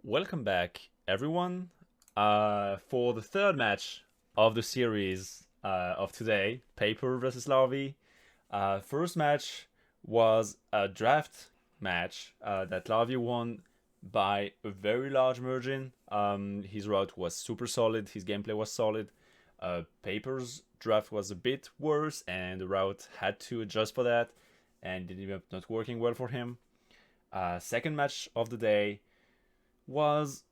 Welcome back, everyone, for the third match of the series of today, Paper versus Larvi. First match was a draft match that Larvi won by a very large margin. His route was super solid, his gameplay was solid. Paper's draft was a bit worse, and the route had to adjust for that, and it ended up not working well for him. Second match of the day was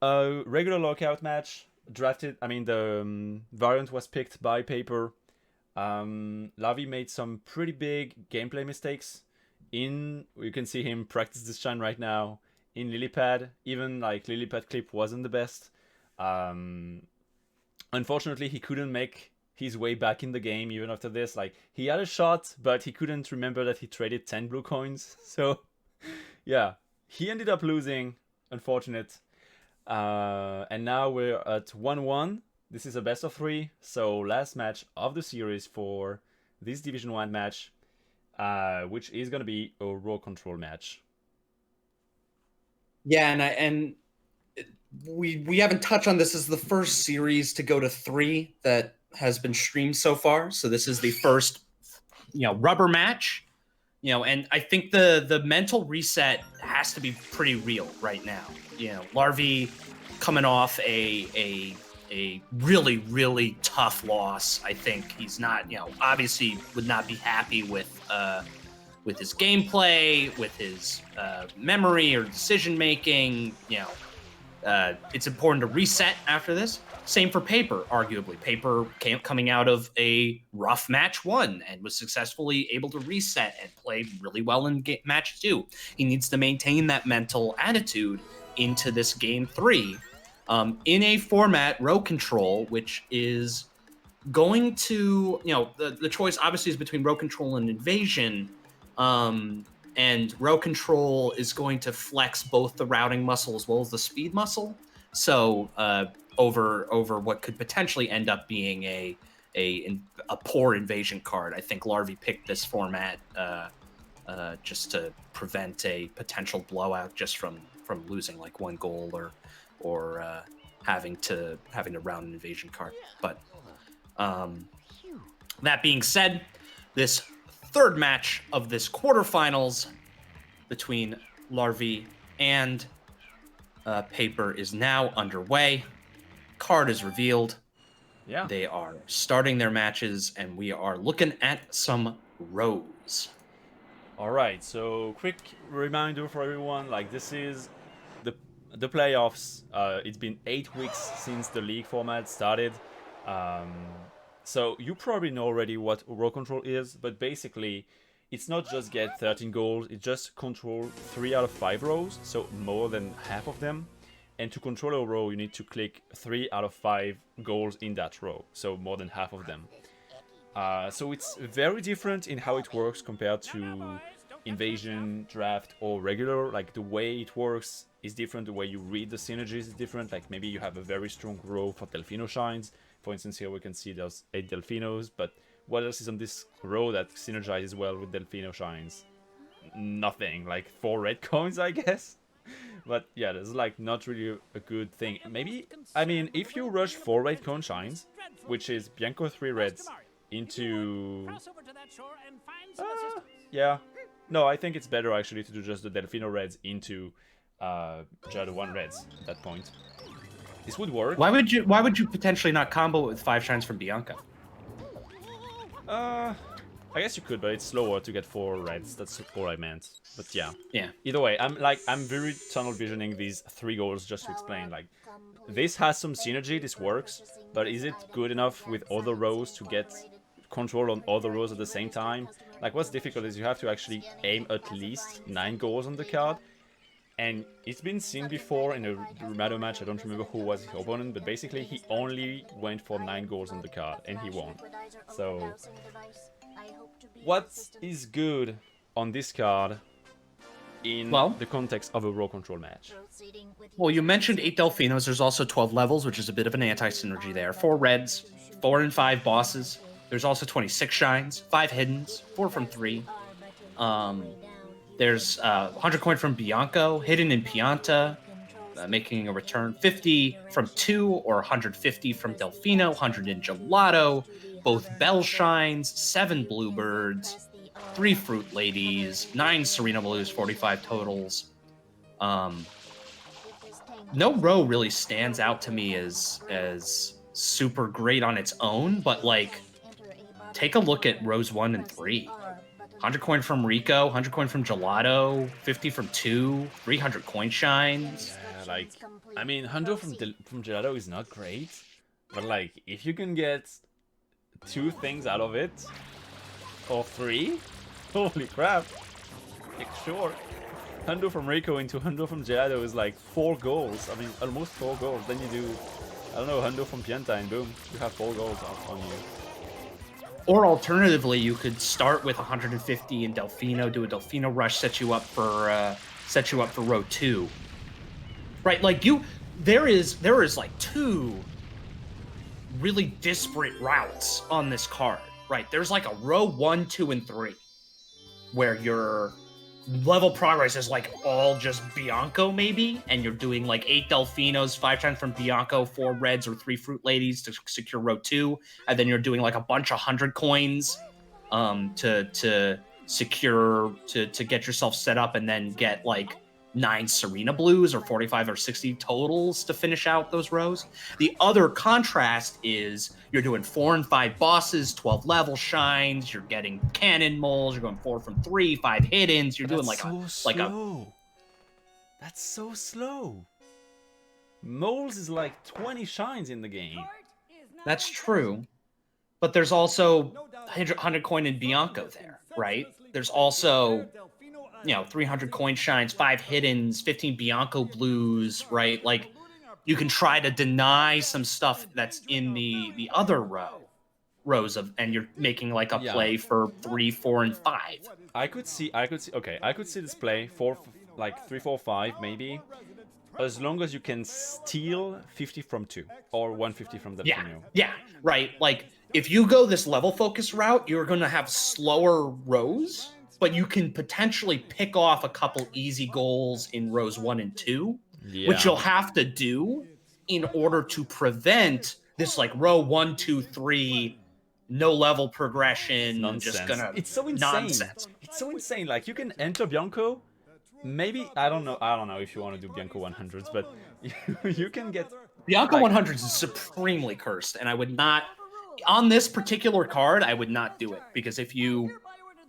a regular lockout match. The variant was picked by Paper. Lavi made some pretty big gameplay mistakes. You can see him practice this shine right now in Lilypad. Even like Lilypad clip wasn't the best. Unfortunately, he couldn't make his way back in the game even after this. Like, he had a shot, but he couldn't remember that he traded 10 blue coins. So, yeah, he ended up losing. Unfortunate. And now we're at 1-1. This is a best of 3. So last match of the series for this Division 1 match, which is going to be a row control match. Yeah, and we haven't touched on this. As the first series to go to 3 that has been streamed so far. So this is the first, rubber match. And I think the mental reset has to be pretty real right now. Larvi coming off a really, really tough loss. I think he's not, obviously would not be happy with his gameplay, with his memory or decision making. It's important to reset after this. Same for Paper, arguably. Paper coming out of a rough match 1 and was successfully able to reset and play really well in match 2. He needs to maintain that mental attitude into this game 3 in a format, row control, which is going to, the choice obviously is between row control and invasion. And row control is going to flex both the routing muscle as well as the speed muscle. So over what could potentially end up being a poor invasion card. I think Larvi picked this format just to prevent a potential blowout just from losing like 1 goal or having to round an invasion card. But that being said, this third match of this quarterfinals between Larvi and Paper is now underway. Card is revealed. Yeah. They are starting their matches, and we are looking at some rows. All right. So quick reminder for everyone: like, this is the playoffs. It's been 8 weeks since the league format started. So you probably know already what row control is, but basically, it's not just get 13 goals, it's just control 3 out of 5 rows, so more than half of them. And to control a row, you need to click 3 out of 5 goals in that row, so more than half of them. So it's very different in how it works compared to invasion, draft, or regular. Like, the way it works is different, the way you read the synergies is different. Like, maybe you have a very strong row for Delfino Shines. For instance, here we can see there's 8 Delfinos, but what else is on this row that synergizes well with Delfino Shines? Nothing. Like 4 red coins, I guess. But yeah, there's like not really a good thing. Maybe, I mean, if you rush 4 red cone shines, which is Bianco 3 reds into... yeah. No, I think it's better actually to do just the Delfino reds into Jada 1 reds at that point. This would work. Why would you potentially not combo it with 5 shines from Bianca? I guess you could, but it's slower to get 4 reds. That's all I meant. But yeah. Yeah. Either way, I'm very tunnel visioning these 3 goals just to explain. Like, this has some synergy, this works, but is it good enough with other rows to get control on other rows at the same time? Like, what's difficult is you have to actually aim at least 9 goals on the card. And it's been seen before in a Rumado match, I don't remember who was his opponent, but basically he only went for 9 goals on the card, and he won. So, what is good on this card in the context of a row control match? Well, you mentioned 8 Delfinos, there's also 12 levels, which is a bit of an anti-synergy there. 4 reds, 4 and 5 bosses. There's also 26 shines, 5 hiddens, 4 from 3. There's 100 coin from Bianco, hidden in Pianta, making a return. 50 from 2 or 150 from Delfino, 100 in Gelato, both Bell Shines, 7 Bluebirds, 3 Fruit Ladies, 9 Serena Blues, 45 totals. No row really stands out to me as super great on its own, but like take a look at rows 1 and 3. 100 coin from Rico, 100 coin from Gelato, 50 from 2, 300 coin shines. Yeah, like, I mean, 100 from Gelato is not great, but like, if you can get 2 things out of it, or 3, holy crap! Like, sure. 100 from Rico into 100 from Gelato is like 4 goals. I mean, almost 4 goals. Then you do, I don't know, 100 from Pianta, and boom, you have 4 goals on you. Or alternatively, you could start with 150 in Delfino, do a Delfino rush, set you up for row 2. Right, like there is like 2 really disparate routes on this card. Right, there's like a row 1, 2, and 3 where your level progress is like all just Bianco maybe, and you're doing like 8 Delfinos, 5 times from Bianco, 4 Reds, or 3 Fruit Ladies to secure row 2, and then you're doing like a bunch of 100 coins to secure to get yourself set up, and then get like 9 Serena Blues or 45 or 60 totals to finish out those rows. The other contrast is you're doing 4 and 5 bosses, 12 level shines, you're getting cannon moles, you're going 4 from 3, 5 hiddens, you're doing That's so slow. Moles is like 20 shines in the game. That's true. But there's also 100 coin in Bianco there, right? There's also 300 coin shines, 5 hiddens, 15 Bianco blues, right? Like, you can try to deny some stuff that's in the other rows of, and you're making like a play for 3, 4, and 5. I could see this play 4, like 3, 4, 5 maybe, as long as you can steal 50 from 2 or 150 from the Yeah, right. Like, if you go this level focus route, you're going to have slower rows, but you can potentially pick off a couple easy goals in rows 1 and 2, which you'll have to do in order to prevent this like row 1, 2, 3 no level progression. Nonsense. It's so insane. Nonsense. It's so insane. Like, you can enter Bianco. Maybe I don't know if you want to do Bianco 100s, but you can get Bianco 100s is supremely cursed, and I would not on this particular card. I would not do it, because if you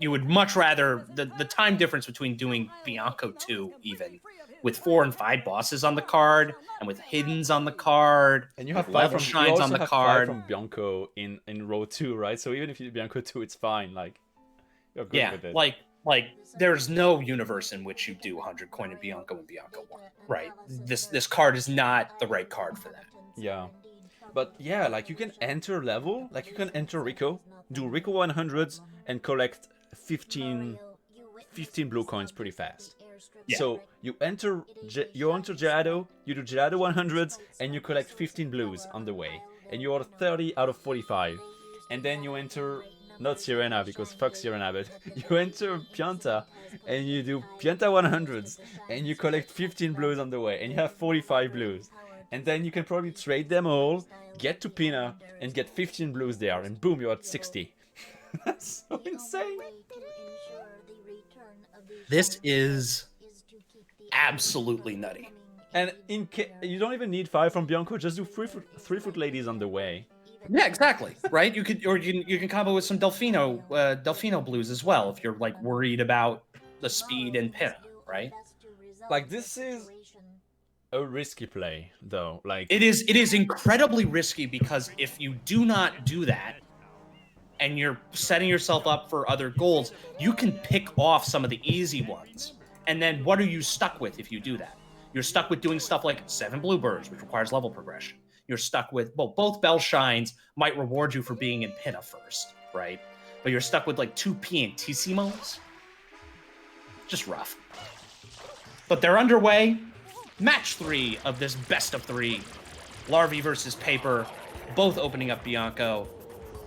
would much rather the time difference between doing Bianco 2 even with 4 and 5 bosses on the card, and with hiddens on the card, and you have 5 level from shines on the card 5 from Bianco in row 2, right? So even if you do Bianco 2, it's fine. Like, you're good with it. Like there's no universe in which you do 100 coin in Bianco and Bianco 1, right? This card is not the right card for that. Yeah. But yeah, like, you can enter level, like you can enter Rico, do Rico 100s, and collect 15 blue coins pretty fast. Yeah. So you enter Gelato, you do Gelato 100s, and you collect 15 blues on the way, and you are 30 out of 45. And then you enter, not Sirena, because fuck Sirena, but you enter Pianta, and you do Pianta 100s, and you collect 15 blues on the way, and you have 45 blues. And then you can probably trade them all, get to Pina, and get 15 blues there, and boom, you're at 60. That's so insane. This is absolutely nutty. And you don't even need 5 from Bianco, just do 3 Fruit Ladies on the way. Yeah, exactly. Right? You can combo with some Delfino blues as well if you're like worried about the speed and Pina, right? Like, this is a risky play, though. Like, it is incredibly risky, because if you do not do that, and you're setting yourself up for other goals, you can pick off some of the easy ones. And then what are you stuck with if you do that? You're stuck with doing stuff like 7 Bluebirds, which requires level progression. You're stuck with, well, both Bell Shines might reward you for being in Pina first, right? But you're stuck with like 2 Piantissimos. Just rough. But they're underway. Match 3 of this best of 3. Larvi versus Paper, both opening up Bianco.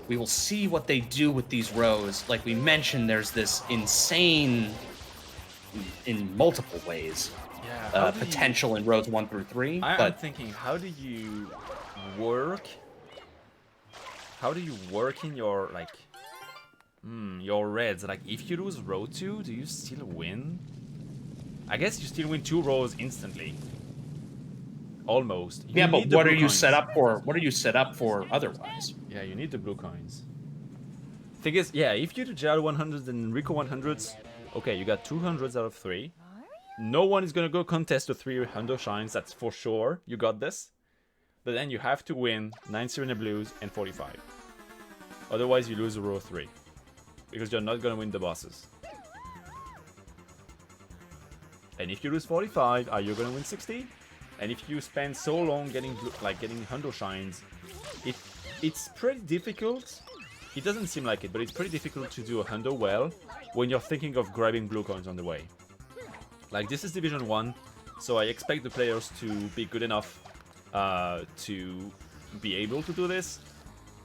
We will see what they do with these rows. Like we mentioned, there's this insane, in multiple ways, potential in rows 1 through 3. I'm But thinking, how do you work? How do you work in your like your reds? Like, if you lose row 2, do you still win? I guess you still win 2 rows instantly. Almost. yeah, but need the what are blue you coins. set up for? What are you set up for otherwise? Yeah, you need the blue coins. Thing is, yeah, if you do Jal 100s and Rico 100s, okay, you got 200s out of 3. No one is gonna go contest the 3 Hundo Shines, that's for sure. You got this. But then you have to win 9 Serena Blues and 45. Otherwise, you lose row 3. Because you're not gonna win the bosses. And if you lose 45, are you gonna win 60? And if you spend so long getting Hundo Shines, it's pretty difficult. It doesn't seem like it, but it's pretty difficult to do a Hundo well when you're thinking of grabbing blue coins on the way. Like, this is Division 1, so I expect the players to be good enough to be able to do this.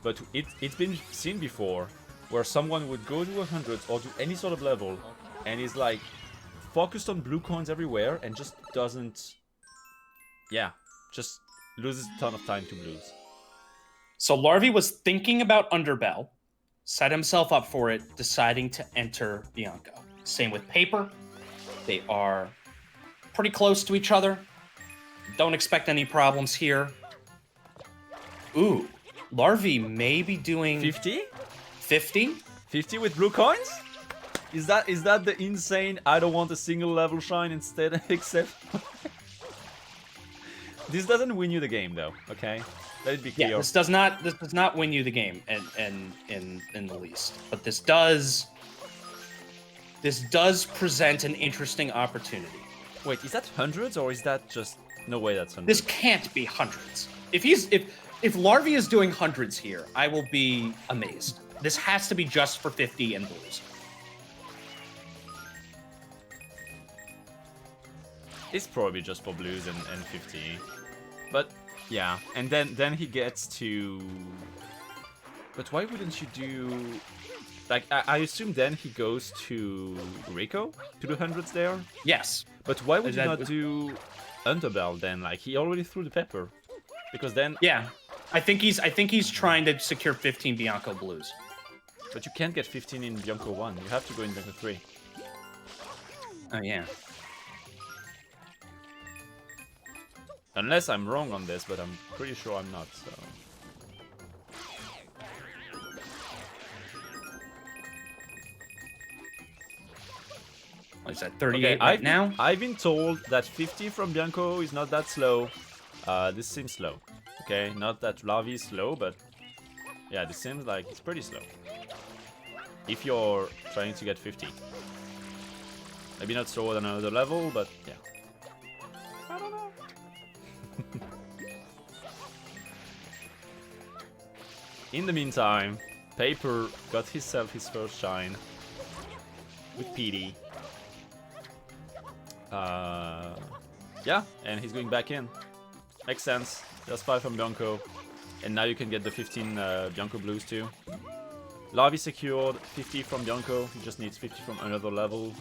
But it's been seen before, where someone would go to 100 or do any sort of level, and is like focused on blue coins everywhere, and just doesn't... Yeah, just loses a ton of time to blues. So Larvi was thinking about Underbell, set himself up for it, deciding to enter Bianco. Same with Paper. They are pretty close to each other. Don't expect any problems here. Ooh, Larvi may be doing 50? 50? 50 with blue coins? Is that the insane I don't want a single level shine instead except... This doesn't win you the game though, okay? Let it be clear. Yeah, this does not win you the game in the least. But this does present an interesting opportunity. Wait, is that hundreds or is that just... No way that's hundreds. This can't be hundreds. If Larvi is doing hundreds here, I will be amazed. This has to be just for 50 and blues. It's probably just for blues and 50. But yeah, and then he gets to... But why wouldn't you do... Like, I assume then he goes to Rico to do hundreds there? Yes. But why would you not do Underbell then? Like, he already threw the pepper. Because then... Yeah. I think he's trying to secure 15 Bianco blues. But you can't get 15 in Bianco 1. You have to go in Bianco 3. Oh, yeah. Unless I'm wrong on this, but I'm pretty sure I'm not, so... What is that, 38 right now? I've been told that 50 from Bianco is not that slow. This seems slow. Okay, not that Larvi is slow, but... Yeah, this seems like it's pretty slow. If you're trying to get 50. Maybe not slower than another level, but yeah. I don't know. In the meantime, Paper got himself his first shine with PD. Yeah, and he's going back in. Makes sense. Just 5 from Bianco. And now you can get the 15 Bianco blues too. Larvi secured 50 from Bianco. He just needs 50 from another level.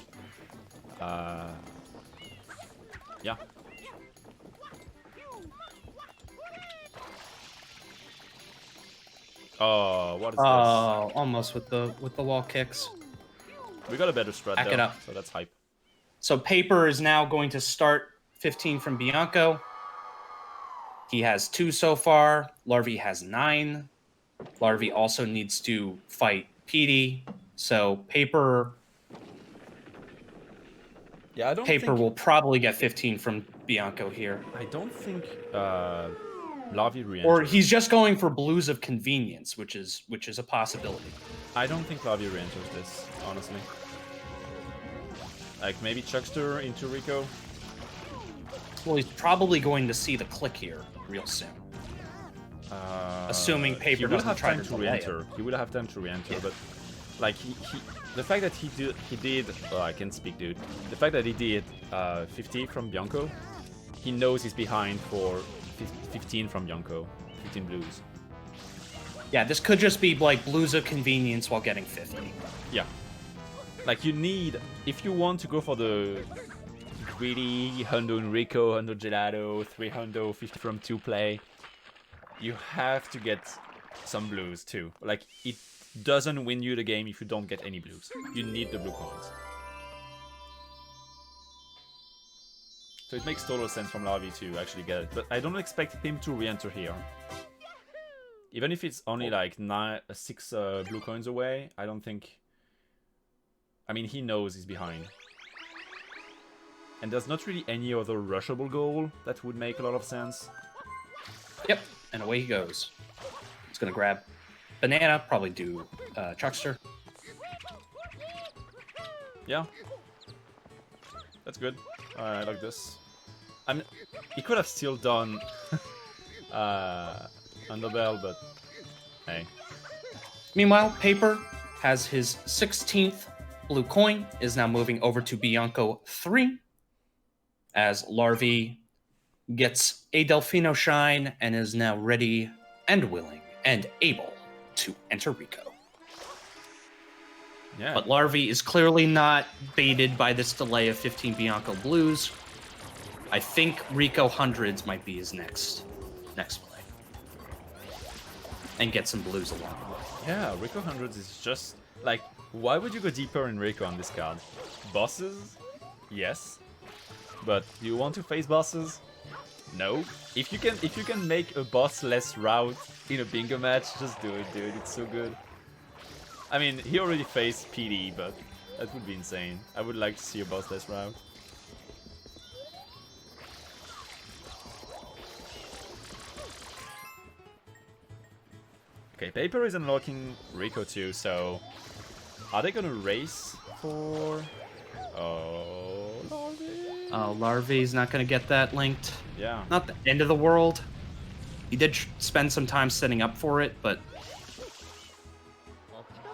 Yeah. Oh, what is this? Oh, almost with the wall kicks. We got a better strat Back though, it up. so that's hype. So Paper is now going to start 15 from Bianco. He has 2 so far. Larvi has 9. Larvi also needs to fight PD. So Paper will probably get 15 from Bianco here. I don't think Larvi re-enters. Or he's just going for blues of convenience, which is a possibility. I don't think Larvi re-enters this, honestly. Like maybe Chuckster into Rico. Well, he's probably going to see the click here real soon. Assuming Paper doesn't try to re-enter. He will have time to re-enter, yeah. But like the fact that he did oh, I can't speak, dude. The fact that he did 50 from Bianco, he knows he's behind for 15 from Bianco, 15 blues. Yeah, this could just be like blues of convenience while getting 50. Yeah. Like you need, if you want to go for the greedy, hundo in Rico, hundo Gelato, 3 hundo, 50 from 2 play, you have to get some blues too. Like, it doesn't win you the game if you don't get any blues. You need the blue coins. So it makes total sense from Larvi to actually get it. But I don't expect him to re-enter here. Even if it's only like 6 blue coins away, I don't think... I mean, he knows he's behind. And there's not really any other rushable goal that would make a lot of sense. Yep, and away he goes. He's gonna grab banana, probably do Chuckster. Yeah. That's good. I like this. He could have still done Underbell, but hey. Meanwhile, Paper has his 16th blue coin, is now moving over to Bianco 3, as Larvi gets a Delfino Shine and is now ready and willing and able to enter Rico. Yeah. But Larvi is clearly not baited by this delay of 15 Bianco blues. I think Rico hundreds might be his next play. And get some blues along the way. Yeah, Rico hundreds is just like, why would you go deeper in Rico on this card? Bosses? Yes. But do you want to face bosses? No. If you can make a boss-less route in a bingo match, just do it, dude. It's so good. I mean, he already faced PD, but that would be insane. I would like to see a boss-less route. Okay, Paper is unlocking Rico too, so... Are they gonna race for... Oh, Larvi? Larvi's not going to get that linked. Yeah. Not the end of the world. He did spend some time setting up for it, but...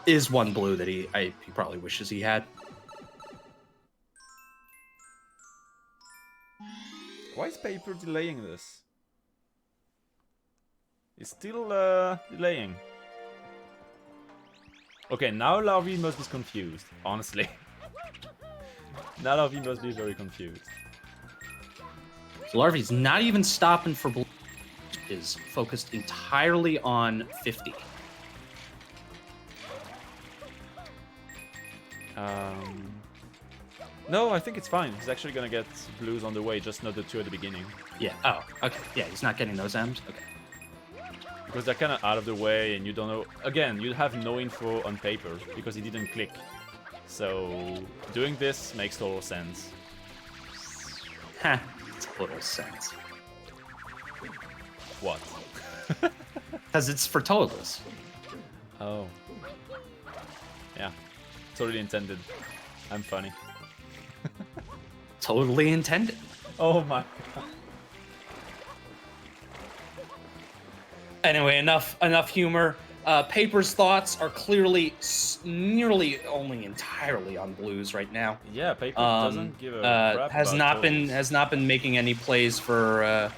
is one blue that he probably wishes he had. Why is Paper delaying this? He's still delaying. Okay, now Larvi must be confused, honestly. Now Larvi must be very confused. So Larvi's not even stopping for blue. Is focused entirely on 50. No, I think it's fine. He's actually gonna get blues on the way, just not the 2 at the beginning. Yeah. Oh, okay. Yeah, he's not getting those M's. Okay. Because they're kind of out of the way, and you don't know... Again, you have no info on Paper, because he didn't click. So, doing this makes total sense. Ha, total sense. What? Because it's for totals. Oh. Yeah. Totally intended. I'm funny. Totally intended. Oh my god. Anyway, enough humor. Paper's thoughts are clearly nearly only entirely on blues right now. Yeah, Paper doesn't give a crap has about not been making any plays for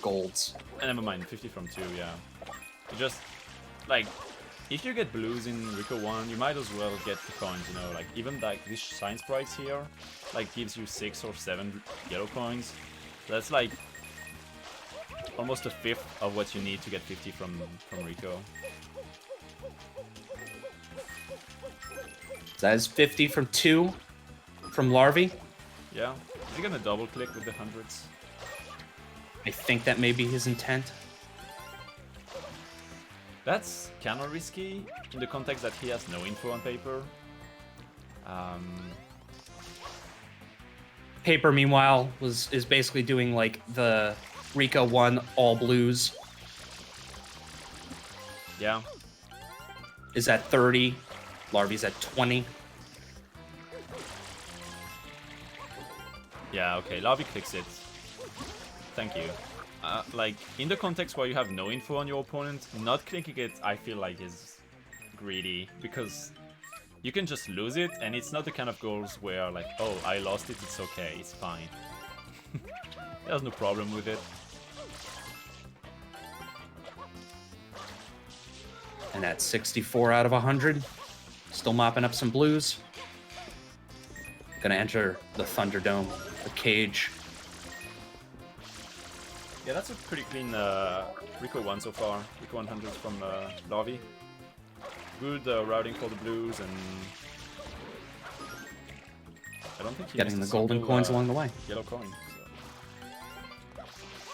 golds. Never mind, 50 from 2, yeah. You just, like, if you get blues in Rico 1, you might as well get the coins, you know, like, even like this sign sprites here, like, gives you 6 or 7 yellow coins. So that's like almost a fifth of what you need to get 50 from Rico. So that is 50 from 2 from Larvi. Yeah. Is he gonna double click with the hundreds? I think that may be his intent. That's kind of risky in the context that he has no info on Paper. Paper, meanwhile, is basically doing like the Rico 1 all blues. Yeah. Is at 30. Larvi's at 20. Yeah, okay, Larvi clicks it. Thank you. Like, in the context where you have no info on your opponent, not clicking it, I feel like is greedy, because you can just lose it, and it's not the kind of goals where, like, oh, I lost it, it's okay, it's fine. There's no problem with it. And at 64 out of 100. Still mopping up some blues. Gonna enter the Thunderdome, the cage. Yeah, that's a pretty clean Rico 1 so far. Rico 100 from Larvi. Good routing for the blues, and I don't think he Getting the missed a golden single, coins along the way. Yellow coin. So.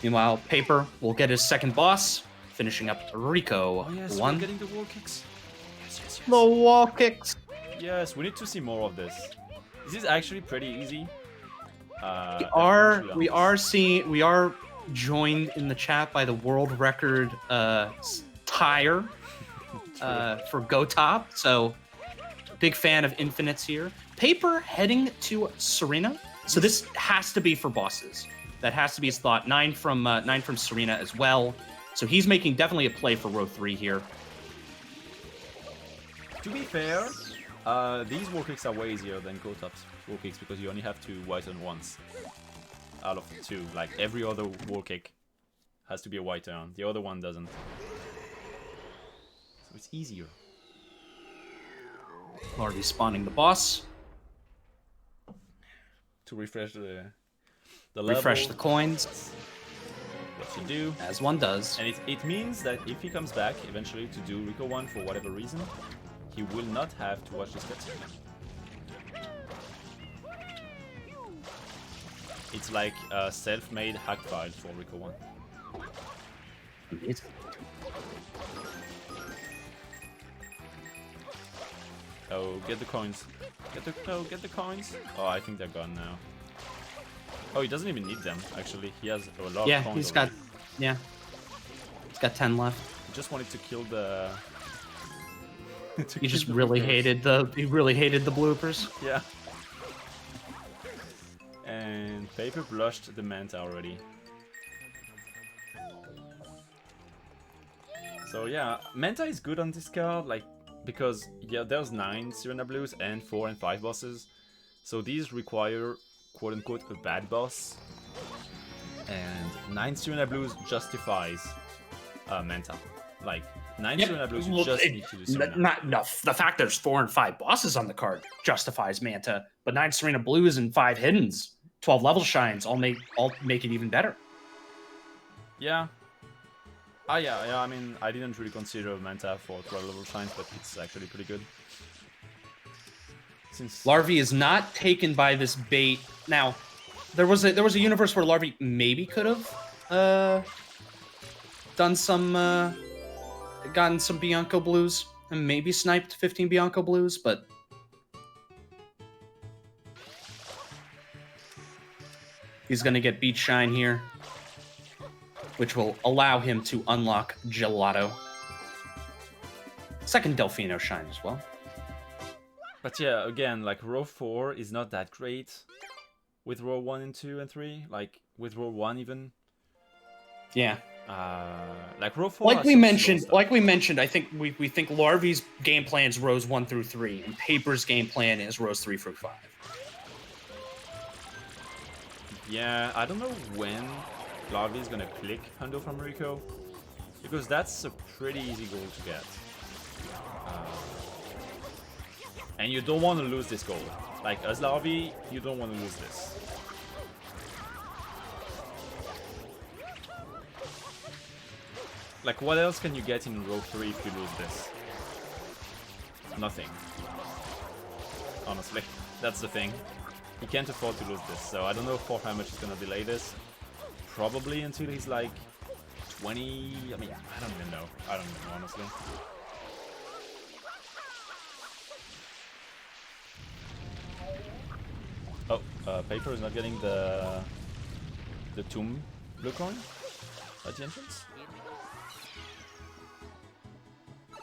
Meanwhile, Paper will get his second boss, finishing up Rico Oh yes, 1. we're getting the wall kicks. Yes, yes, yes. The wall kicks. Yes, we need to see more of this. This is actually pretty easy. We are joined in the chat by the world record tire for Go Top. So big fan of infinites here. Paper heading to Serena. So this has to be for bosses. That has to be his thought. 9 from Serena as well. So he's making definitely a play for row 3 here. To be fair, these wall kicks are way easier than Go Top's wall kicks because you only have to whiten once out of 2. Like every other wall kick has to be a white turn. The other one doesn't. So it's easier. Already spawning the boss. To refresh the Refresh level. the coins. What you do. As one does. And it means that if he comes back eventually to do Rico 1 for whatever reason, he will not have to watch this cutscene. It's like a self-made hack file for Rico 1. Amazing. Oh, get the coins. Get the coins. Oh, I think they're gone now. Oh, he doesn't even need them, actually. He has a lot of coins he's already. He's got 10 left. He just wanted to kill the... He just really hated the bloopers. Yeah. And Paper blushed the Manta already. So yeah, Manta is good on this card, like, because yeah, there's 9 Sirena Blues and 4 and 5 bosses. So these require quote-unquote a bad boss. And 9 Sirena Blues justifies Manta. Like, 9 Sirena Blues, you just need to do Sirena. The fact there's 4 and 5 bosses on the card justifies Manta, but 9 Serena Blues and 5 Hiddens, 12 level shines, all make it even better. Yeah. Yeah, I mean, I didn't really consider Manta for 12 level shines, but it's actually pretty good. Since Larvi is not taken by this bait. Now, there was a universe where Larvi maybe could have done some gotten some Bianco Blues and maybe sniped 15 Bianco Blues, but he's gonna get Beach Shine here, which will allow him to unlock Gelato. Second Delfino Shine as well. But yeah, again, like row 4 is not that great with row 1 and 2 and 3. Like with row 1 even. Yeah. Like row 4. Like we mentioned, I think we think Larvi's game plan is rows 1 through 3, and Paper's game plan is rows 3 through 5. Yeah, I don't know when Larvi is gonna click Hundo from Rico, because that's a pretty easy goal to get. And you don't want to lose this goal. Like, as Larvi, you don't want to lose this. Like, what else can you get in row 3 if you lose this? Nothing. Honestly, that's the thing. He can't afford to lose this, so I don't know for how much he's gonna delay this. Probably until he's like 20... I mean, I don't even know. I don't know, honestly. Oh, Paper is not getting the tomb blue coin at the entrance.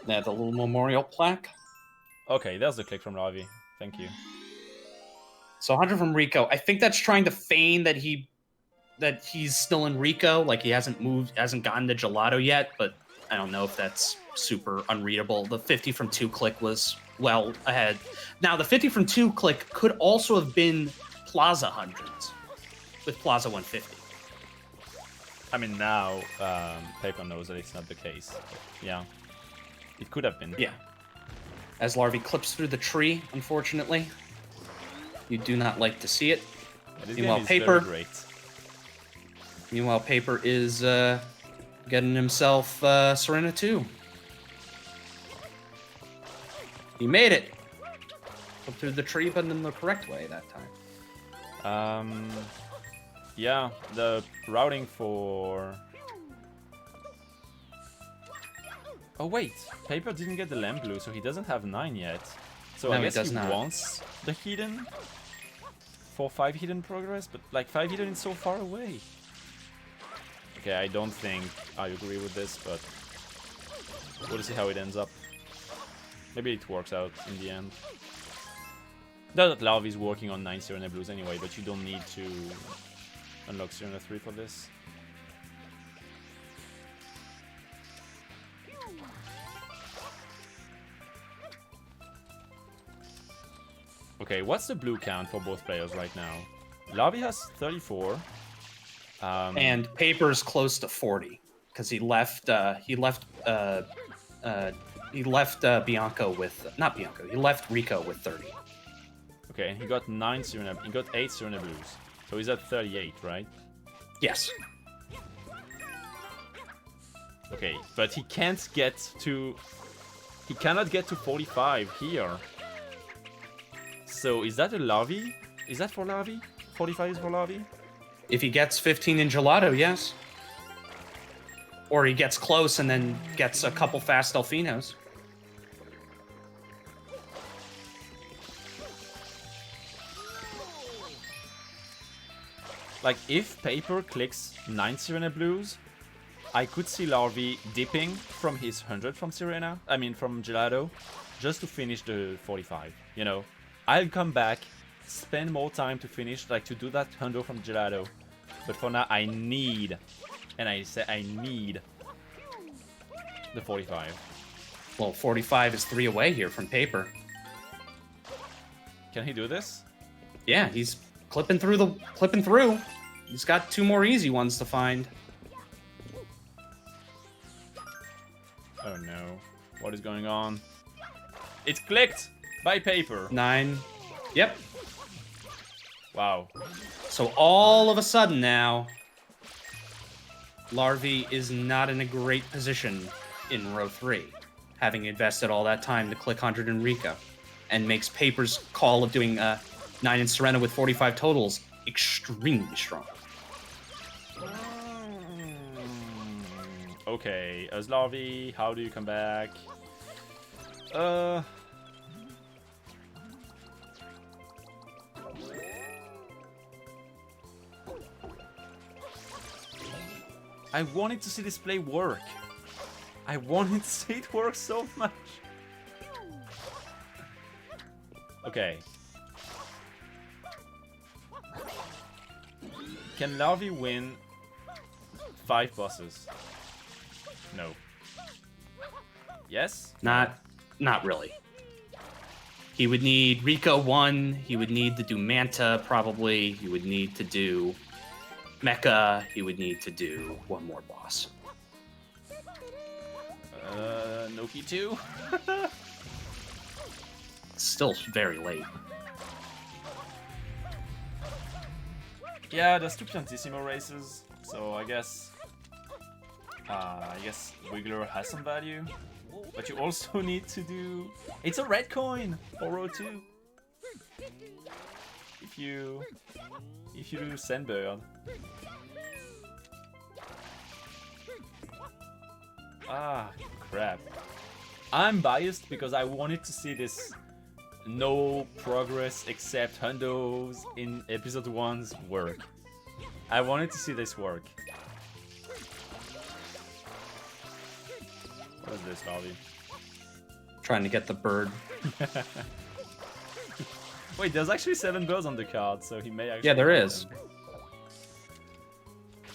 They have the little memorial plaque. Okay, there's the click from Larvi. Thank you. So 100 from Rico. I think that's trying to feign that he's still in Rico, like he hasn't gotten to Gelato yet, but I don't know if that's super unreadable. The 50 from 2 click was well ahead. Now, the 50 from 2 click could also have been Plaza hundreds with Plaza 150. I mean, now Paper knows that it's not the case. Yeah, it could have been. Yeah. As Larvi clips through the tree, unfortunately. You do not like to see it. Yeah, this Meanwhile, game is Paper. very great. Meanwhile, Paper is getting himself Serena 2. He made it. Up through the tree, but in the correct way that time. Yeah, the routing for... Oh wait, Paper didn't get the lamp blue, so he doesn't have 9 yet. So No, I he guess does he not. wants the hidden for 5 hidden progress, but like 5 hidden is so far away. Okay, I don't think I agree with this, but we'll see how it ends up. Maybe it works out in the end. Though that Larvi is working on 9 Sirena Blues anyway, but you don't need to unlock Sirena 3 for this. Okay, what's the blue count for both players right now? Larvi has 34. And Paper's close to 40 because he left Bianco with not Bianco. He left Rico with 30. Okay, and he got 9 Sirena. He got 8 Sirena Blues, so he's at 38, right? Yes. Okay, but he can't get to... He cannot get to 45 here. So is that a Larvi? Is that for Larvi? 45 is for Larvi? If he gets 15 in Gelato, yes. Or he gets close and then gets a couple fast Delfinos. Like, if Paper clicks 9 Sirena Blues, I could see Larvi dipping from his 100 from Sirena, I mean from Gelato, just to finish the 45, you know? I'll come back, spend more time to finish, like to do that 100 from Gelato. But for now, I need, and I say I need, the 45. Well, 45 is 3 away here from Paper. Can he do this? Yeah, he's clipping through. He's got 2 more easy ones to find. Oh no. What is going on? It's clicked by Paper. 9. Yep. Wow. So all of a sudden now, Larvi is not in a great position in row 3, having invested all that time to click 100 in Rico, and makes Paper's call of doing 9 in Serena with 45 totals extremely strong. Okay, as Larvi, how do you come back? I wanted to see this play work. I wanted to see it work so much. Okay. Can Larvi win 5 bosses? No. Yes? Not really. He would need Rico 1, he would need to do Manta probably, he would need to do Mecha, he would need to do one more boss. Noki 2? Still very late. Yeah, there's 2 Piantissimo races, so I guess Wiggler has some value. But you also need to do... It's a red coin for row 2. If you do Sandbird. Ah, crap. I'm biased because I wanted to see this no progress except hundos in episode 1's work. I wanted to see this work. What is this, Larvi? Trying to get the bird. Wait, there's actually 7 birds on the card, so he may actually... Yeah, there want is. them.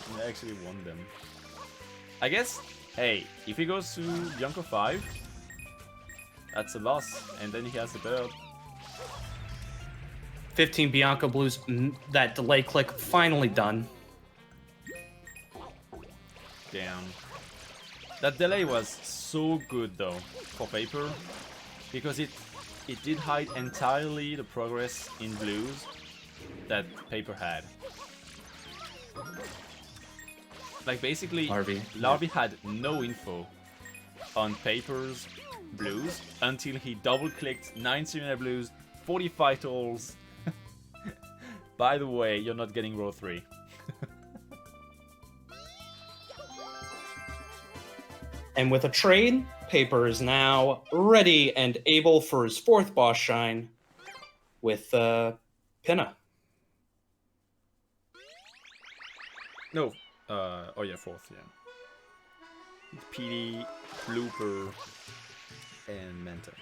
He may actually want them. I guess, hey, if he goes to Bianco 5, that's a loss, and then he has the bird. 15 Bianco Blues, that delay click finally done. Damn. That delay was so good though for Paper, because it it did hide entirely the progress in blues that Paper had. Like basically, Larvi had no info on Paper's blues until he double-clicked 9 Serena blues, 45 totals. By the way, you're not getting row 3. And with a trade, Paper is now ready and able for his 4th boss shine with Pinna. No. Oh yeah, 4th, yeah. PD, Blooper, and Menta.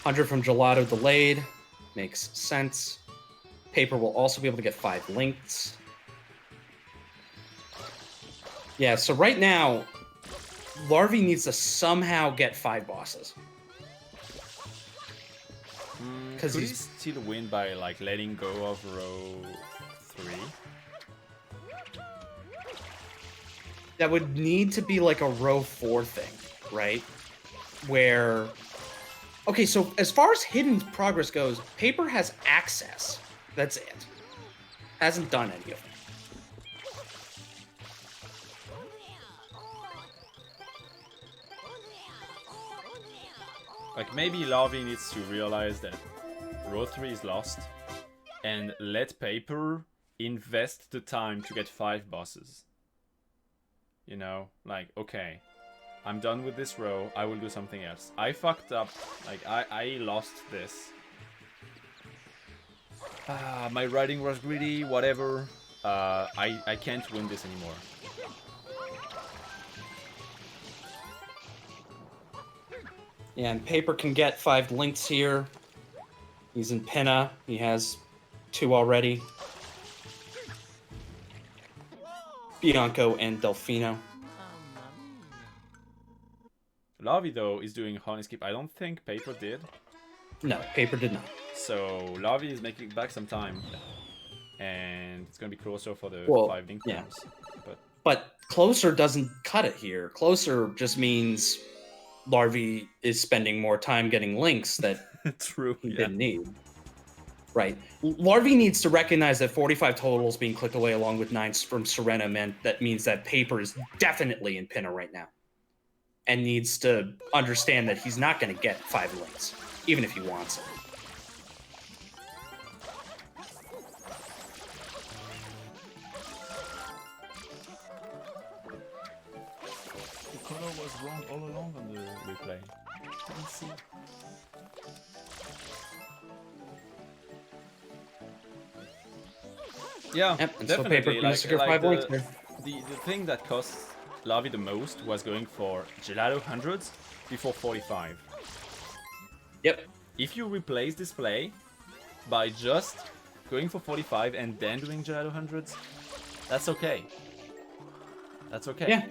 $100 from Gelato delayed. Makes sense. Paper will also be able to get 5 links. Yeah, so right now, Larvi needs to somehow get 5 bosses. Could he still win by like letting go of row 3? That would need to be like a row 4 thing, right? Where... Okay, so as far as hidden progress goes, Paper has access. That's it. Hasn't done any of it. Like maybe Larvi needs to realize that row 3 is lost and let Paper invest the time to get 5 bosses. You know, like, okay, I'm done with this row, I will do something else. I fucked up, like, I lost this. My writing was greedy, whatever. I can't win this anymore. Yeah, and Paper can get 5 links here. He's in Pinna. He has 2 already. Bianco and Delfino. Larvi, though, is doing honey skip. I don't think Paper did. No, Paper did not. So Larvi is making back some time. And it's going to be closer for the 5 link yeah. times. But closer doesn't cut it here. Closer just means Larvi is spending more time getting links that True, he didn't need. Right. Larvi needs to recognize that 45 totals being clicked away along with 9 from Serena that means that Paper is definitely in Pinna right now. And needs to understand that he's not going to get 5 links, even if he wants it. The color was wrong all along on the replay. Didn't see. Yeah, yep, and definitely. So Paper like the thing that costs Larvi the most was going for Gelato 100s before 45. Yep. If you replace this play by just going for 45 and then doing Gelato 100s, that's okay. That's okay. Yeah.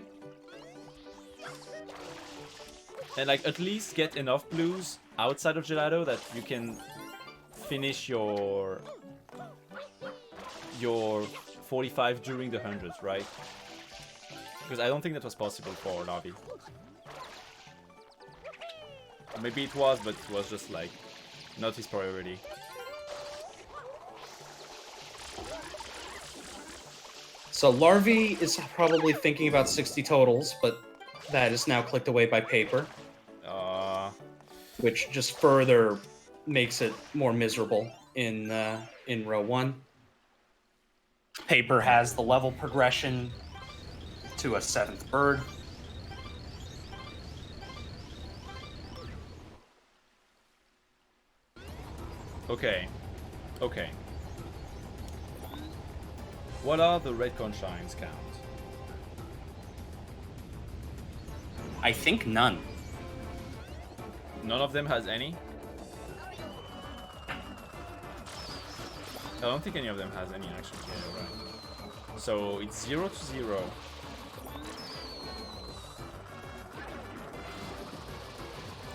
And like at least get enough blues outside of Gelato that you can finish your 45 during the 100s, right? Because I don't think that was possible for Larvi. Maybe it was, but it was just like not his priority. So Larvi is probably thinking about 60 totals, but that is now clicked away by Paper. Which just further makes it more miserable in row 1. Paper has the level progression to a 7th bird. Okay. Okay. What are the red cone shines count? I think none. None of them has any? I don't think any of them has any actually. Yeah, right. So it's 0 to 0.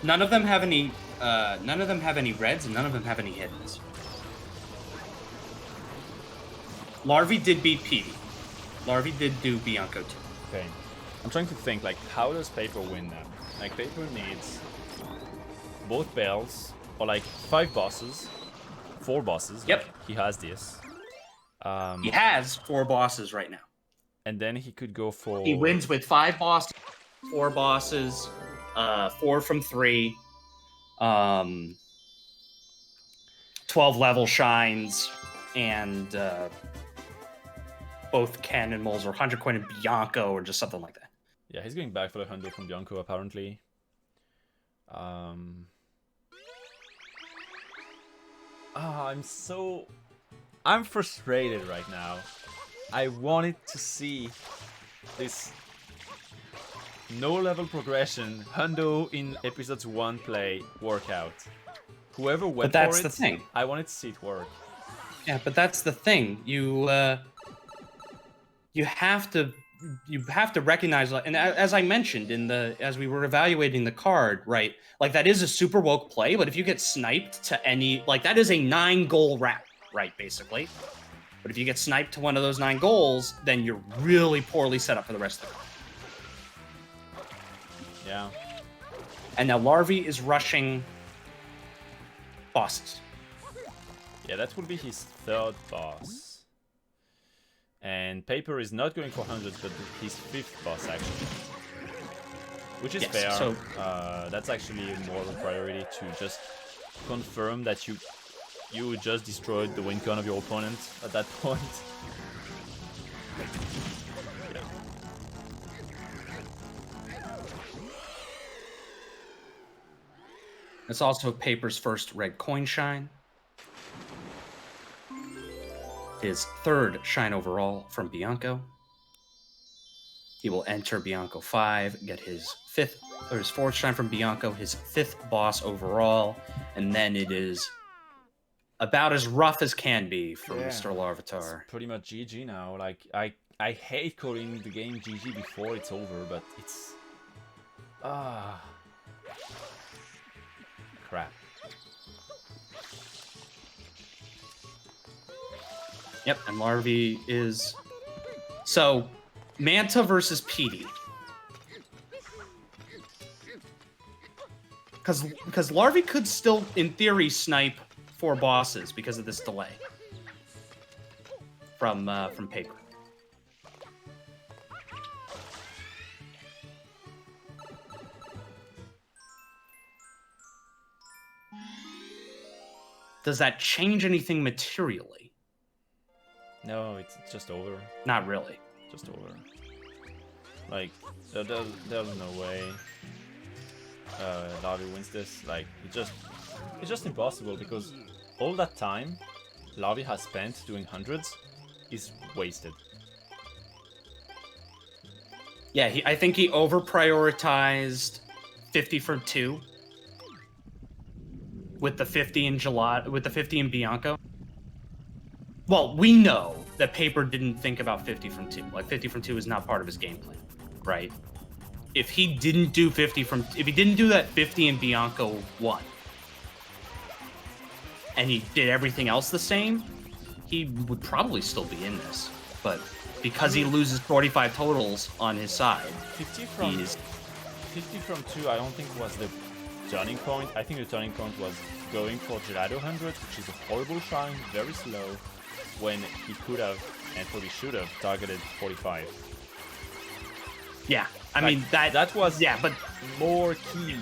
None of them have any. None of them have any reds, and none of them have any hiddens. Larvi did beat Petey. Larvi did do Bianco too. Okay. I'm trying to think, like, how does Paper win now? Like, Paper needs both bells, or like 5 bosses, 4 bosses. Yep. Like, he has this. He has 4 bosses right now. And then he could go for... He wins with 5 bosses, 4 bosses, 4 from 3, 12 level shines, and both cannonballs or 100 coin and Bianco or just something like that. Yeah, he's going back for the 100 from Bianco, apparently. I'm frustrated right now. I wanted to see this no-level progression Hundo in episodes 1 play workout. Whoever went for it, that's the thing. I wanted to see it work. Yeah, but that's the thing. You have to recognize, and as I mentioned as we were evaluating the card, right? Like, that is a super woke play, but if you get sniped to any, like, that is a 9-goal wrap, right? Basically. But if you get sniped to one of those 9 goals, then you're really poorly set up for the rest of the game. Yeah. And now Larvi is rushing bosses. Yeah, that would be his 3rd boss. And Paper is not going for 100s, but his 5th boss, actually. Which is fair. So, that's actually more of a priority to just confirm that you just destroyed the win con of your opponent at that point. Yeah. it's also Paper's first red coin shine. His 3rd shine overall from Bianco. He will enter Bianco 5, get his 4th shine from Bianco, his 5th boss overall, and then it is about as rough as can be for Mr. Larvitar. It's pretty much GG now. Like, I hate calling the game GG before it's over, but it's... crap. Yep, and Larvi is... So, Manta versus Petey. Because Larvi could still, in theory, snipe 4 bosses because of this delay from Paper. Does that change anything materially? No, it's just over. Not really. Just over. Like, there's no way Larvi wins this. Like, it's just impossible, because all that time Larvi has spent doing 100s is wasted. Yeah, I think he over-prioritized 50 from 2 with the 50 in Bianco. Well, we know that Paper didn't think about 50 from 2. Like, 50 from 2 is not part of his game plan, right? If he didn't do if he didn't do that 50 in Bianco 1, and he did everything else the same, he would probably still be in this. But because he loses 45 totals on his side, 50 from 2, I don't think was the turning point. I think the turning point was going for Gelato 100, which is a horrible shine, very slow, when he could have, and probably should have, targeted 45. Yeah, I mean, that was... Yeah, but... more key.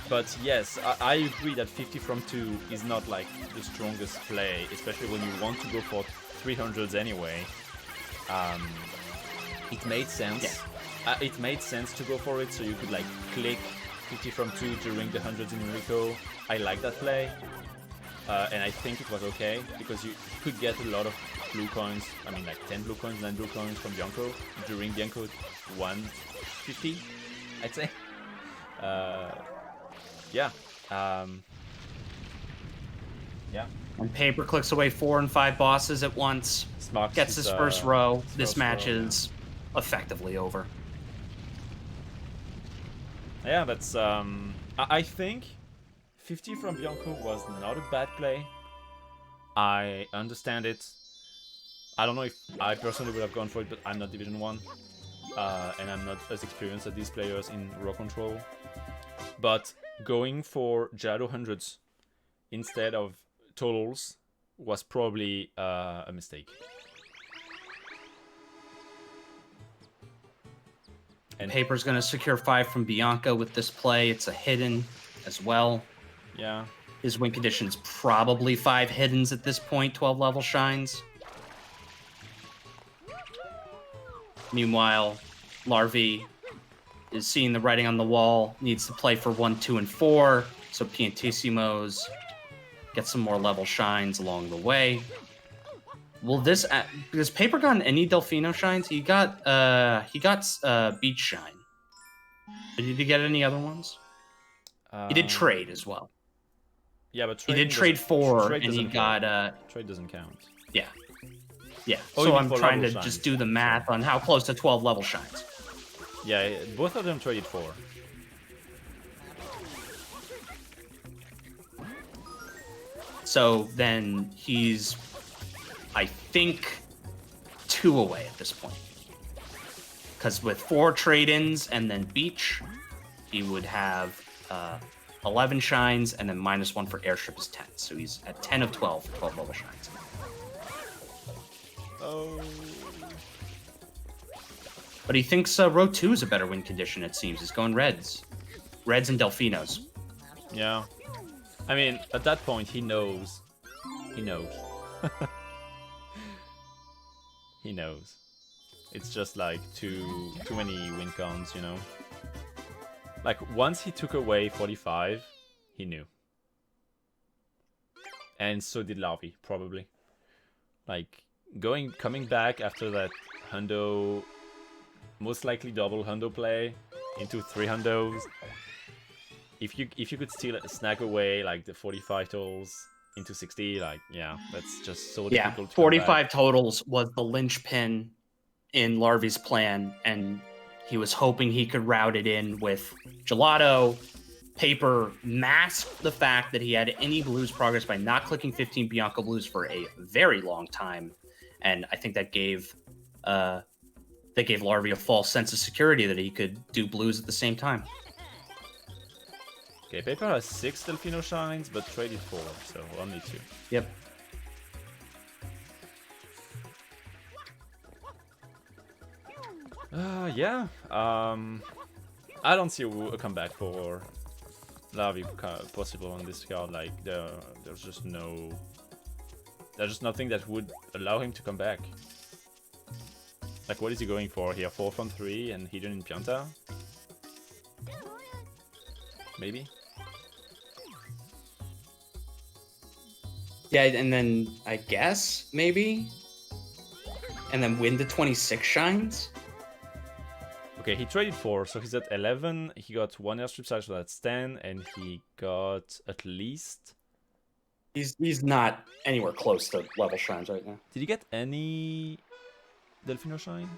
But yes, I agree that 50 from 2 is not like the strongest play, especially when you want to go for 300s anyway. It made sense. Yeah. It made sense to go for it, so you could like click 50 from 2 during the 100s in Rico. I like that play. And I think it was okay, because you could get a lot of blue coins, I mean like 10 blue coins, 9 blue coins from Bianco during Bianco 150, I'd say. Yeah. Yeah. When Paper clicks away 4 and 5 bosses at once, gets his first row, this match is effectively over. Yeah, that's... I think 50 from Bianco was not a bad play. I understand it. I don't know if I personally would have gone for it, but I'm not Division 1. and I'm not as experienced as these players in raw control. But going for Gelato hundreds instead of totals was probably a mistake. And Paper's going to secure 5 from Bianca with this play. It's a hidden as well. Yeah. His win condition's probably 5 hiddens at this point, 12 level shines. Meanwhile, Larvi is seeing the writing on the wall, needs to play for 1, 2, and 4. So Piantissimos get some more level shines along the way. Will this does Paper gotten any Delfino shines? He got Beach Shine. Did he get any other ones? He did trade as well. Yeah, but he did trade 4, and he got trade doesn't count. Yeah. Yeah. Oh, so I'm trying to shines. just do the math on how close to 12 level shines. Yeah, both of them traded 4. So then he's, I think, 2 away at this point. Because with 4 trade-ins and then Beach, he would have 11 shines, and then -1 for Airstrip is 10. So he's at 10 of 12 for 12 level shines. Oh. But he thinks row 2 is a better win condition, it seems. He's going Reds. Reds and Delfinos. Yeah. I mean, at that point, he knows. He knows. He knows. It's just like too many win cons, you know? Like, once he took away 45, he knew. And so did Larvi, probably. Like, coming back after that hundo, most likely double hundo play into 3 hundos. If you could still snag away like the 45 totals into 60, like, yeah, that's just so difficult to 45 totals was the linchpin in Larvi's plan, and he was hoping he could route it in with Gelato. Paper masked the fact that he had any blues progress by not clicking 15 Bianca blues for a very long time, and I think that gave Larvi a false sense of security that he could do blues at the same time. Okay, Paper has 6 Delfino shines, but traded 4, so only 2. Yep. Yeah. I don't see a comeback for Larvi possible on this card. Like, there's just nothing that would allow him to come back. Like, what is he going for here? 4 from 3 and hidden in Pianta? Maybe? Yeah, and then I guess, maybe? And then win the 26 shines? Okay, he traded 4, so he's at 11. He got 1 airstrip size, so that's 10, and he got at least... He's not anywhere close to level shines right now. Did he get any Delfino shine?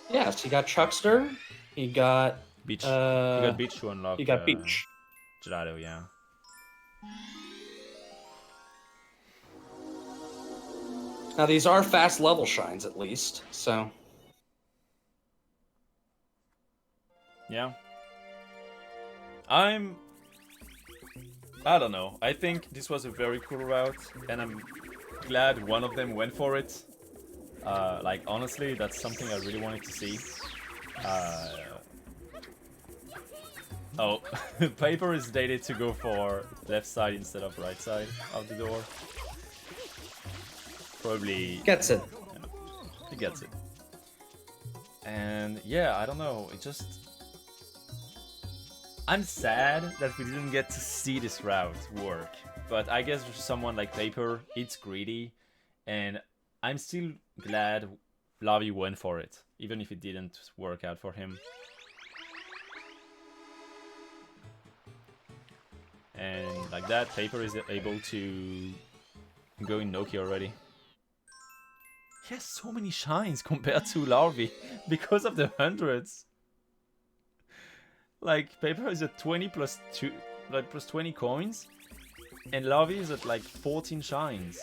Yes, he got Chuckster. He got... Beach. He got Beach to unlock... He got Beach. Gelato, yeah. Now, these are fast level shines, at least, so... Yeah. I don't know. I think this was a very cool route, and I'm glad one of them went for it. Like, honestly, that's something I really wanted to see. Oh, Paper is dated to go for left side instead of right side of the door. Probably... Gets it. Yeah, he gets it. And yeah, I don't know, it just... I'm sad that we didn't get to see this route work, but I guess for someone like Paper, it's greedy, and I'm still glad Larvi went for it, even if it didn't work out for him. And like that, Paper is able to go in Noki already. He has so many shines compared to Larvi because of the hundreds. Like, Paper is at 20 plus 2, like plus 20 coins, and Larvi is at like 14 shines.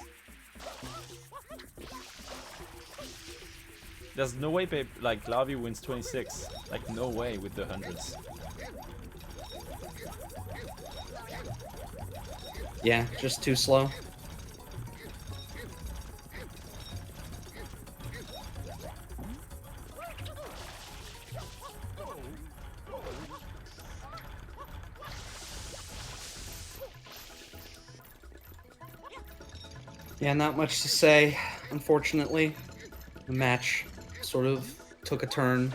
There's no way like Larvi wins 26. Like no way with the hundreds. Yeah, just too slow. Yeah, not much to say, unfortunately. The match sort of took a turn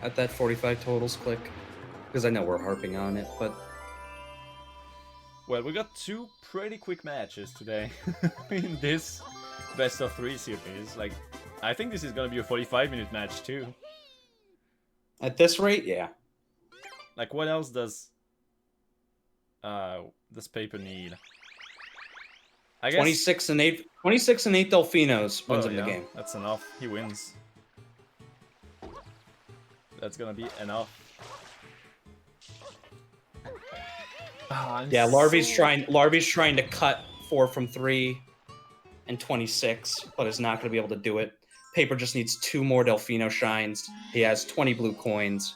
at that 45 totals click, because I know we're harping on it, but... Well, we got 2 pretty quick matches today in this best of 3 series. Like, I think this is gonna be a 45-minute match too. At this rate, yeah. Like, what else does Paper need? I guess 26 and 8 Delfinos wins him the game. That's enough. He wins. That's gonna be enough. Yeah, Larvi's trying to cut 4 from 3 and 26, but is not going to be able to do it. Paper just needs 2 more Delfino shines. He has 20 blue coins.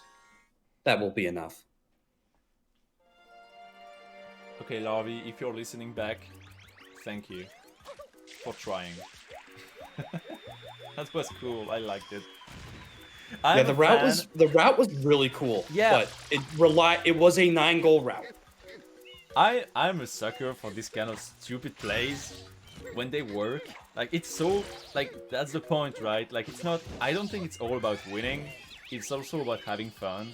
That will be enough. Okay, Larvi, if you're listening back, thank you for trying. That was cool. I liked it. Yeah, the route was really cool. Yeah, but it was a 9-goal route. I'm a sucker for this kind of stupid plays when they work. Like, it's so, like, that's the point, right? Like, it's not, I don't think it's all about winning. It's also about having fun.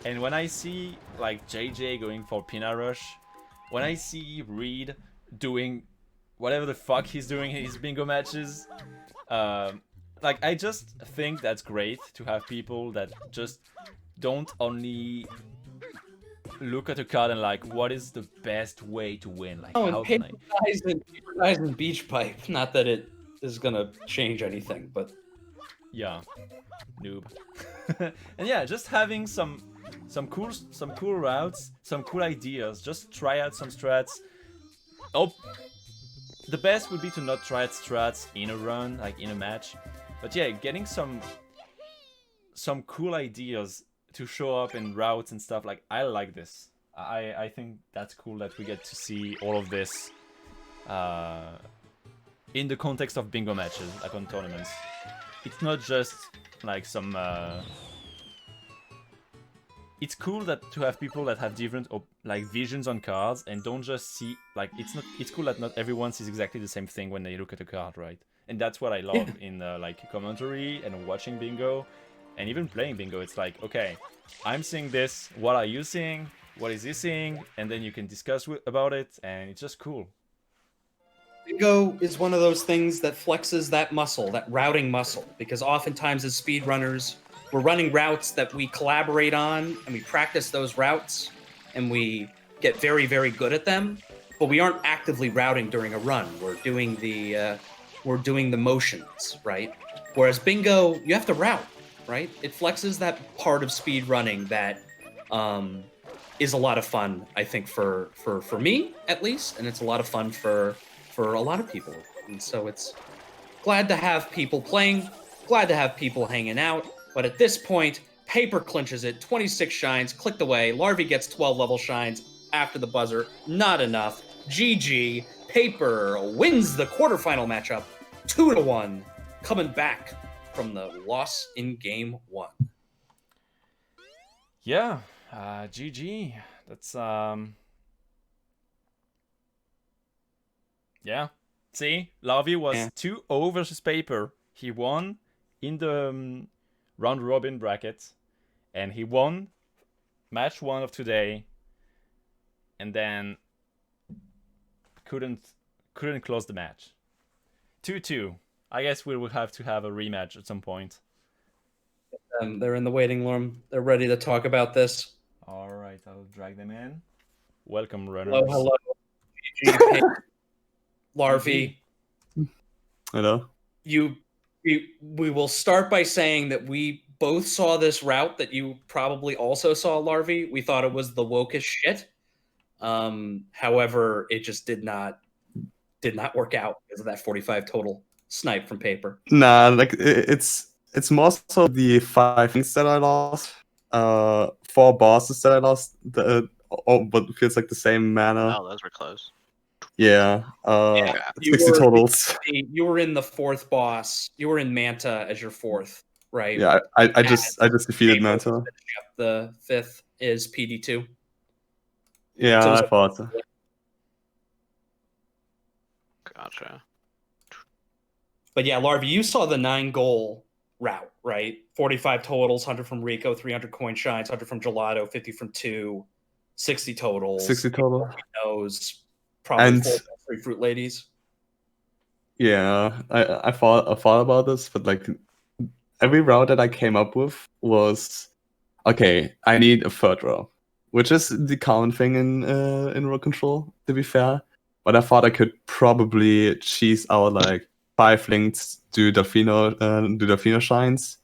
And when I see, like, JJ going for Pina Rush, when I see Reed doing whatever the fuck he's doing in his bingo matches, like, I just think that's great to have people that just don't only look at a card and like, what is the best way to win? Like, oh, how and can Paper dies in Beach Pipe. Not that it is gonna change anything, but yeah, noob. And yeah, just having some cool routes, some cool ideas. Just try out some strats. Oh, the best would be to not try out strats in a run, like in a match. But yeah, getting some cool ideas to show up in routes and stuff. Like, I like this. I think that's cool that we get to see all of this in the context of bingo matches, like on tournaments. It's not just like some it's cool that to have people that have different like visions on cards and don't just see, like, it's cool that not everyone sees exactly the same thing when they look at a card, right? And that's what I love in like commentary and watching bingo and even playing bingo. It's like, okay, I'm seeing this, what are you seeing, what is he seeing, and then you can discuss about it, and it's just cool. Bingo is one of those things that flexes that muscle, that routing muscle, because oftentimes as speedrunners, we're running routes that we collaborate on, and we practice those routes, and we get very, very good at them, but we aren't actively routing during a run. We're doing the motions, right? Whereas bingo, you have to route, right? It flexes that part of speed running that is a lot of fun, I think, for me at least, and it's a lot of fun for a lot of people. And so it's glad to have people playing, glad to have people hanging out. But at this point, Paper clinches it, 26 shines, clicked away. Larvi gets 12 level shines after the buzzer. Not enough. GG. Paper wins the quarterfinal matchup, 2-1, coming back from the loss in game 1. Yeah, GG. That's yeah. See, Larvi was 2-0 versus Paper. He won in the round robin bracket, and he won match 1 of today, and then couldn't close the match. 2-2. I guess we will have to have a rematch at some point. They're in the waiting room. They're ready to talk about this. All right, I'll drag them in. Welcome, runners. Hello. GG, Larvi. Hello. We will start by saying that we both saw this route that you probably also saw, Larvi. We thought it was the wokest shit. However, it just did not work out because of that 45 total snipe from Paper. Nah, like it's it's more so the 5 things that I lost. 4 bosses that I lost. But it feels like the same mana. Oh, those were close. Yeah. Yeah. 60 totals. You were in the 4th boss. You were in Manta as your 4th, right? Yeah, I just defeated Paper Manta. The 5th is PD2. Yeah, So it was I thought so. Gotcha. But yeah, Larvi, you saw the 9 goal route, right? 45 totals, 100 from Rico, 300 coin shines, 100 from Gelato, 50 from 2, 60 totals. 60 total. Knows probably And 4 free fruit ladies. yeah, I thought about this, but like every route that I came up with was okay. I need a 3rd row, which is the common thing in row control. To be fair, but I thought I could probably cheese out like 5 links, do Delfino shines,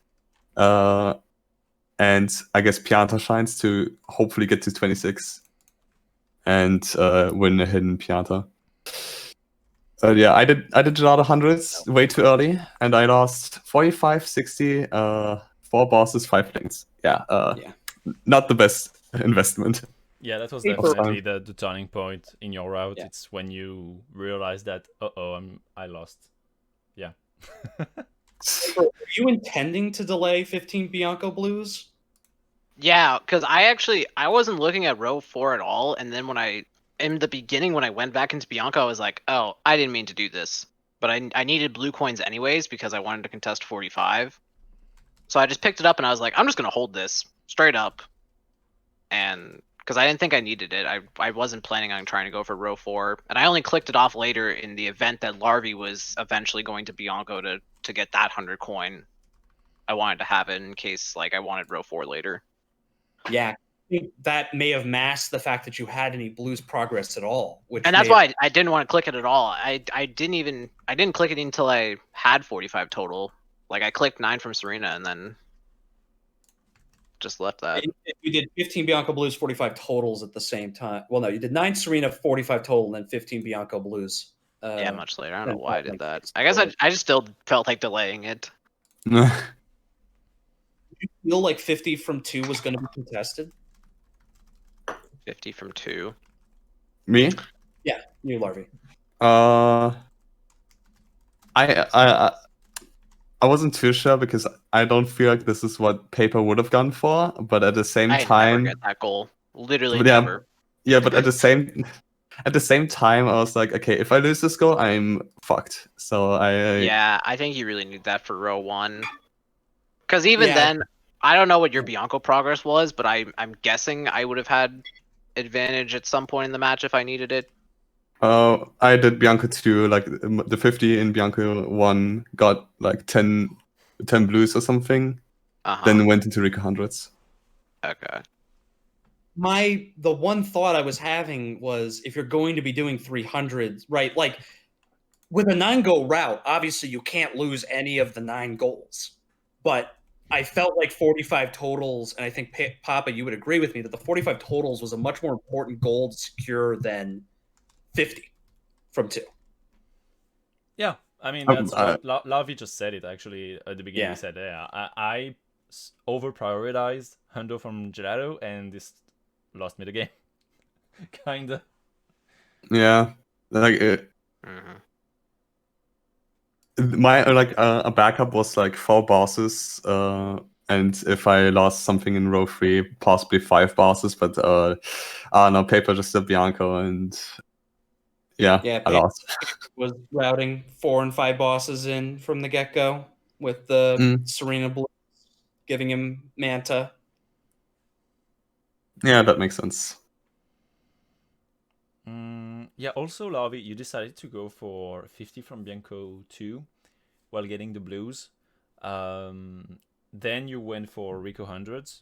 and I guess Pianta shines to hopefully get to 26 and win a hidden Pianta. Yeah, I did a lot of hundreds way too early, and I lost 45, 60, 4 bosses, 5 links. Yeah, not the best investment. Yeah, that was Paper- definitely the turning point in your route. Yeah. It's when you realize that, I lost. Yeah. Were you intending to delay 15 Bianco Blues? Yeah, because I wasn't looking at row 4 at all, and then in the beginning when I went back into Bianca, I was like, oh, I didn't mean to do this, but I needed blue coins anyways because I wanted to contest 45. So I just picked it up and I was like, I'm just gonna hold this straight up, and because I didn't think I needed it, I wasn't planning on trying to go for row 4, and I only clicked it off later in the event that Larvi was eventually going to Bianco to get that 100 coin. I wanted to have it in case like I wanted row 4 later. Yeah, that may have masked the fact that you had any blues progress at all. And that's why I didn't want to click it at all. I didn't click it until I had 45 total. Like I clicked 9 from Serena and then just left that. You did 15 Bianco Blues, 45 totals at the same time. Well, no, you did 9 Serena, 45 total, and then 15 Bianco Blues. Yeah, much later. I don't know then why I felt did like that. it's I guess total. I just still felt like delaying it. Did you feel like 50 from 2 was going to be contested? 50 from 2. Me? Yeah, you, Larvi. I wasn't too sure because I don't feel like this is what Paper would have gone for, but at the same I time, never get that goal. Literally But yeah, never. yeah, but at the same time, I was like, okay, if I lose this goal, I'm fucked. So Yeah, I think you really need that for row 1. Because even Yeah. then, I don't know what your Bianco progress was, but I'm guessing I would have had advantage at some point in the match if I needed it. I did Bianca 2, like the 50 in Bianca 1 got like 10 blues or something, then went into Rico hundreds. Okay. The one thought I was having was if you're going to be doing 300s, right? Like with a 9 goal route, obviously you can't lose any of the 9 goals. But I felt like 45 totals, and I think Papa, you would agree with me that the 45 totals was a much more important goal to secure than 50 from 2. Yeah, I mean that's what Larvi just said it actually at the beginning. Yeah. He said, "Yeah, I over prioritized Hundo from Gelato, and this lost me the game." Kinda. Yeah, like my a backup was like 4 bosses, and if I lost something in row 3, possibly 5 bosses, but no, Paper just did Bianco, and I lost. Was routing 4 and 5 bosses in from the get-go with the Serena Blue giving him Manta. Yeah, that makes sense. Yeah, also, Larvi, you decided to go for 50 from Bianco 2 while getting the blues. Then you went for Rico hundreds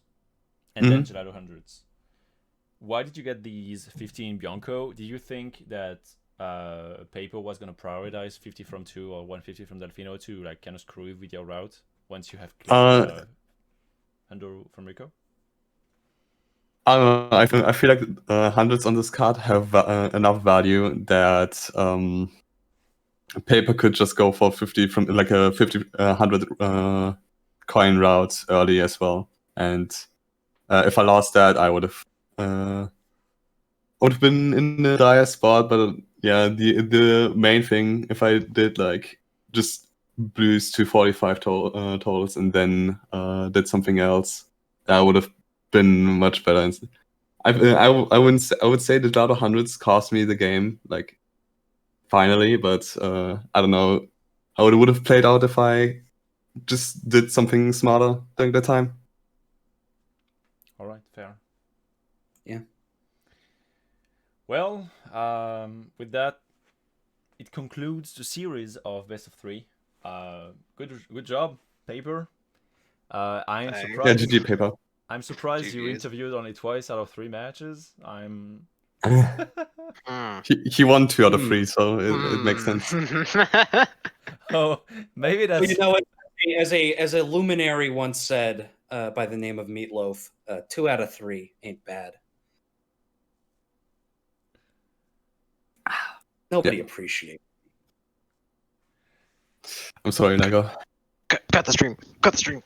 and then Gelato hundreds. Why did you get these 50 in Bianco? Did you think that Paper was going to prioritize 50 from 2 or 150 from Delfino to like kind of screw you with your route once you have clicked Hundo from Rico? I don't know. I feel like hundreds on this card have enough value that Paper could just go for 50 from like a 50 100 coin route early as well. And if I lost that, I would have been in a dire spot. But yeah, the main thing, if I did like just blues to 45 totals and then did something else, that would have been much better. I would say the Dart 100s cost me the game, like finally, but I don't know how it would have played out if I just did something smarter during that time. All right, fair. Yeah. Well, with that, it concludes the series of best of 3. Good job, Paper. I am Thanks. Yeah, surprised. GG Paper. I'm surprised you GGs. interviewed only twice out of 3 matches. I'm. Mm. He won 2 out of 3, so it makes sense. Oh, maybe Well, that's. you know what? As a luminary once said, by the name of Meatloaf, 2 out of 3 ain't bad. Nobody appreciates. I'm sorry, Nago. Cut the stream. Cut the stream.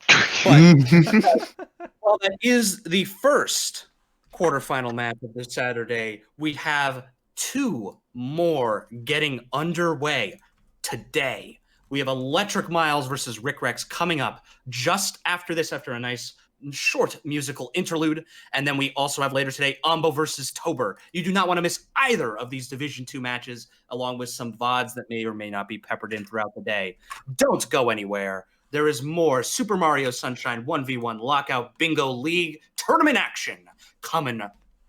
Well, that is the first quarterfinal match of this Saturday. We have 2 more getting underway today. We have Electric Miles versus Rick Rex coming up just after this, after a nice short musical interlude. And then we also have later today Ombo versus Tober. You do not want to miss either of these Division 2 matches, along with some VODs that may or may not be peppered in throughout the day. Don't go anywhere. There is more Super Mario Sunshine 1v1 Lockout Bingo League tournament action coming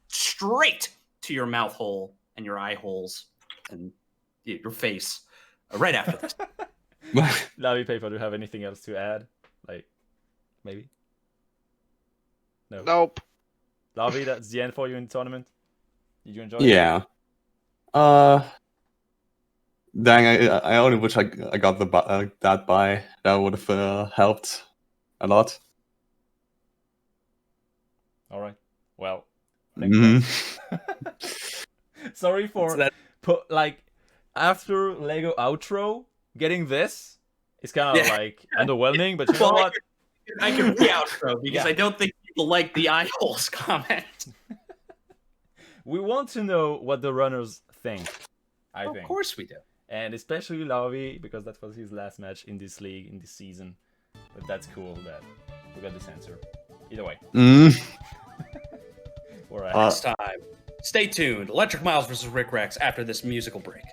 straight to your mouth hole and your eye holes and your face right after this. Lavi Paper, do you have anything else to add? Like, maybe? No. Nope. Lavi, that's the end for you in the tournament? Did you enjoy it? Yeah. Dang, I only wish I got that buy. That would have helped a lot. All right. Well, thanks, guys. Sorry for after Lego outro, getting this is kind of like underwhelming, but you know what? I can re-outro because Yeah. I don't think people like the eye holes comment. We want to know what the runners think. I think. Of course we do. And especially Lavi, because that was his last match in this league, in this season. But that's cool that we got this answer. Either way. All right. Next time. Stay tuned. Electric Miles versus Rick Rex after this musical break.